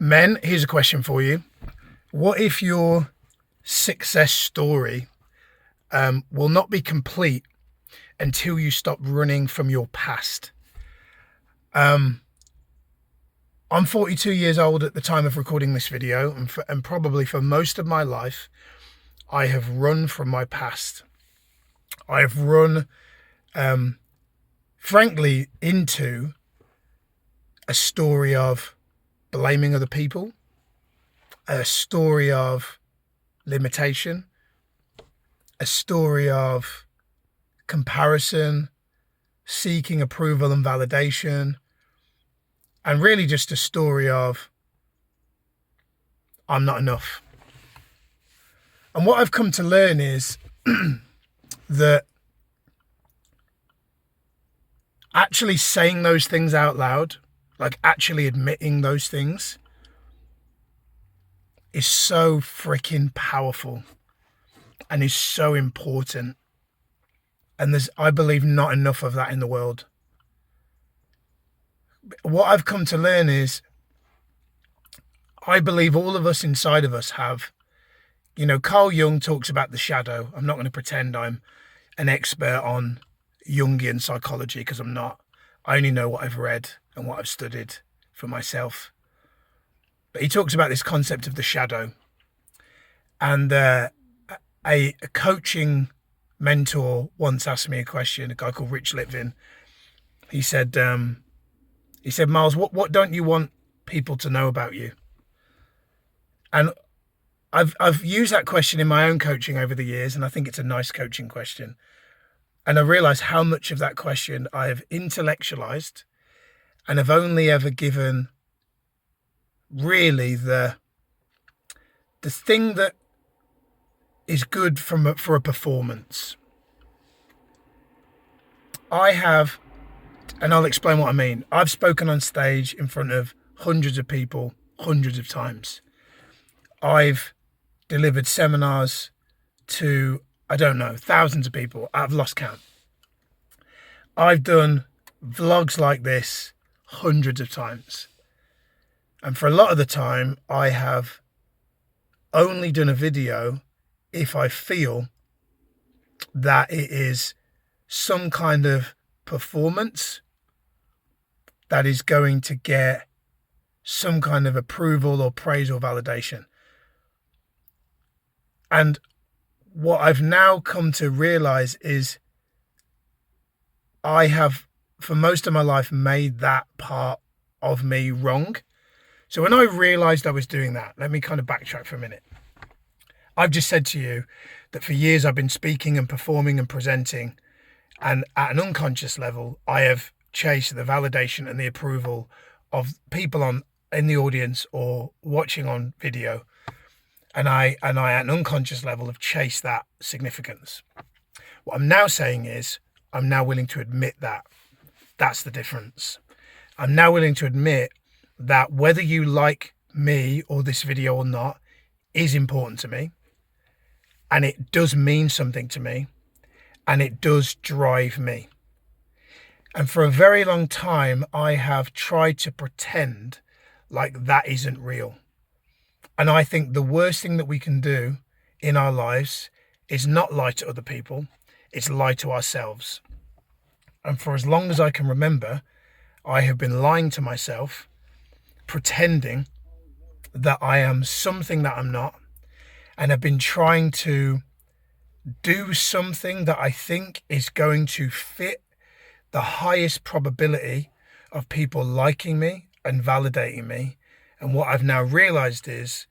Men, here's a question for you. What if your success story will not be complete until you stop running from your past? I'm 42 years old at the time of recording this video, and probably for most of my life, I have run from my past. I have run, frankly, into a story of blaming other people, a story of limitation, a story of comparison, seeking approval and validation, and really just a story of I'm not enough. And what I've come to learn is that actually saying those things out loud, like actually admitting those things, is so freaking powerful and is so important. And there's, I believe, not enough of that in the world. What I've come to learn is I believe all of us inside of us have, Carl Jung talks about the shadow. I'm not going to pretend I'm an expert on Jungian psychology because I'm not. I only know what I've read and what I've studied for myself. But he talks about this concept of the shadow. And a coaching mentor once asked me a question, a guy called Rich Litvin. He said, Miles, what don't you want people to know about you? And I've used that question in my own coaching over the years, and I think it's a nice coaching question. And I realize how much of that question I have intellectualized and have only ever given really the thing that is good for a performance. I have, and I'll explain what I mean. I've spoken on stage in front of hundreds of people, hundreds of times. I've delivered seminars to, I don't know, thousands of people. I've lost count. I've done vlogs like this hundreds of times. And for a lot of the time, I have only done a video if I feel that it is some kind of performance that is going to get some kind of approval or praise or validation. And what I've now come to realize is I have, for most of my life, made that part of me wrong. So when I realized I was doing that, let me kind of backtrack for a minute. I've just said to you that for years I've been speaking and performing and presenting, and at an unconscious level, I have chased the validation and the approval of people in the audience or watching on video. And I at an unconscious level have chased that significance. What I'm now saying is I'm now willing to admit that. That's the difference. I'm now willing to admit that whether you like me or this video or not is important to me. And it does mean something to me. And it does drive me. And for a very long time, I have tried to pretend like that isn't real. And I think the worst thing that we can do in our lives is not lie to other people. It's lie to ourselves. And for as long as I can remember, I have been lying to myself, pretending that I am something that I'm not, and have been trying to do something that I think is going to fit the highest probability of people liking me and validating me. And what I've now realized is,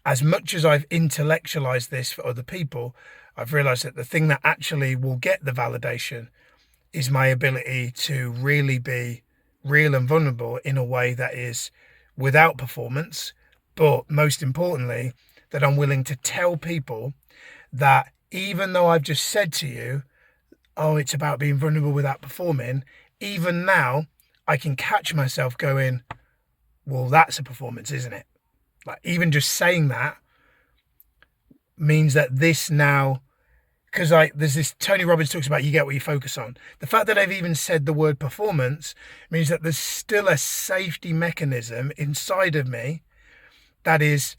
as much as I've intellectualized this for other people, I've realized that the thing that actually will get the validation is my ability to really be real and vulnerable in a way that is without performance, but most importantly, that I'm willing to tell people that even though I've just said to you, oh, it's about being vulnerable without performing, even now I can catch myself going, well, that's a performance, isn't it? Like, even just saying that means that this now, because there's this, Tony Robbins talks about you get what you focus on. The fact that I've even said the word performance means that there's still a safety mechanism inside of me that is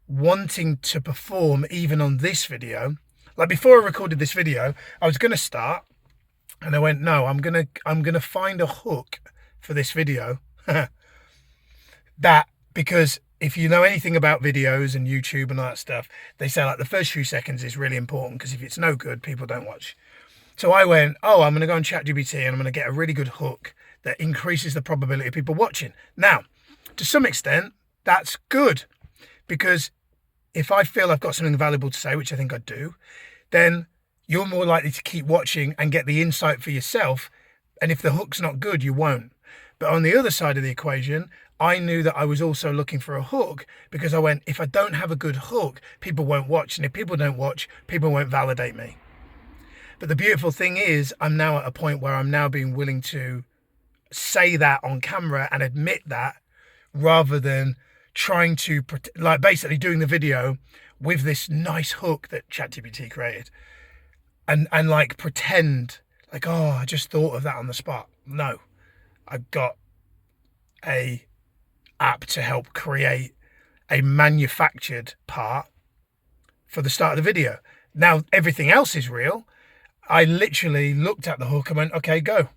wanting to perform even on this video. Like before I recorded this video, I was going to start and I went, no, I'm going to find a hook for this video. Because if you know anything about videos and YouTube and all that stuff, they say like the first few seconds is really important, because if it's no good, people don't watch. So I went, oh, I'm going to go on ChatGPT and I'm going to get a really good hook that increases the probability of people watching. Now, to some extent, that's good, because if I feel I've got something valuable to say, which I think I do, then you're more likely to keep watching and get the insight for yourself. And if the hook's not good, you won't. But on the other side of the equation, I knew that I was also looking for a hook, because I went, if I don't have a good hook, people won't watch. And if people don't watch, people won't validate me. But the beautiful thing is, I'm now at a point where I'm now being willing to say that on camera and admit that, rather than trying to, like, basically doing the video with this nice hook that ChatGPT created and like pretend like, oh, I just thought of that on the spot. No, I've got a app to help create a manufactured part for the start of the video. Now everything else is real. I literally looked at the hook and went, okay, go.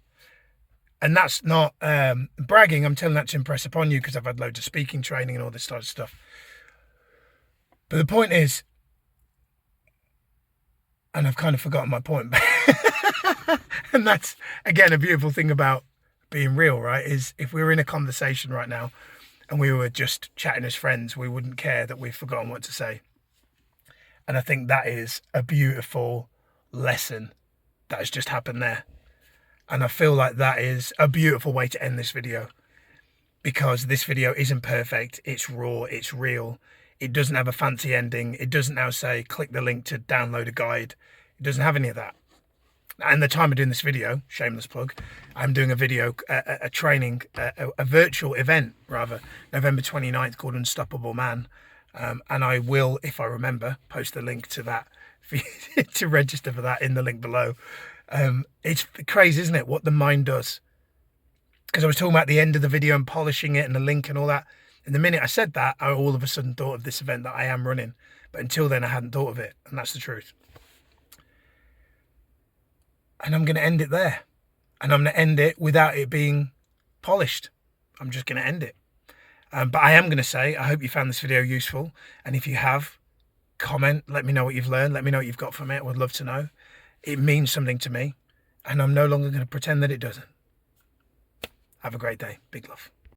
And that's not bragging. I'm telling that to impress upon you, because I've had loads of speaking training and all this sort of stuff. But the point is, and I've kind of forgotten my point, and that's, again, a beautiful thing about being real, right? Is if we were in a conversation right now and we were just chatting as friends, we wouldn't care that we've forgotten what to say. And I think that is a beautiful lesson that has just happened there. And I feel like that is a beautiful way to end this video, because this video isn't perfect. It's raw, it's real. It doesn't have a fancy ending. It doesn't now say, click the link to download a guide. It doesn't have any of that. And the time of doing this video, shameless plug, I'm doing a video, a training, a virtual event, rather, November 29th, called Unstoppable Man. And I will, if I remember, post the link to that for you to register for that in the link below. It's crazy, isn't it, what the mind does? Because I was talking about the end of the video and polishing it and the link and all that. And the minute I said that, I all of a sudden thought of this event that I am running. But until then, I hadn't thought of it. And that's the truth. And I'm going to end it there. And I'm going to end it without it being polished. I'm just going to end it. But I am going to say, I hope you found this video useful. And if you have, comment, let me know what you've learned. Let me know what you've got from it. I would love to know. It means something to me. And I'm no longer going to pretend that it doesn't. Have a great day. Big love.